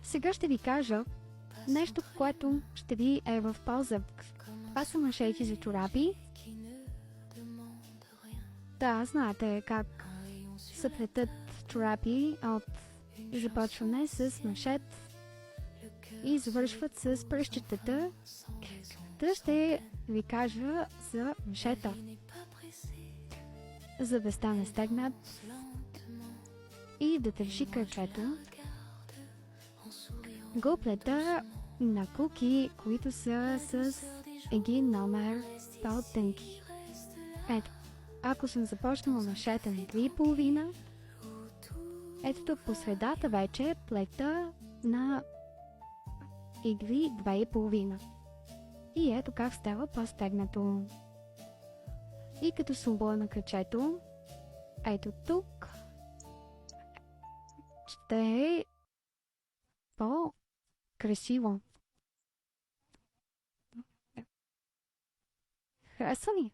Сега ще ви кажа нещо, което ще ви е в полза. Това са маншети за чорапи. Да, знаете как се плетат чорапи от започване с маншет и завършват с пръщетата. Та ще ви кажа за маншета. За да стане стегнат и да държи кръчето, го плета на куки, които са с един номер по-тънки. Ето, ако съм започнала маншета на 3,5, ето тук по средата вече плета на игли 2,5. И ето как става по-стегнато. И като символ на кръчето, ето тук ще е по-красиво. Харесва ли?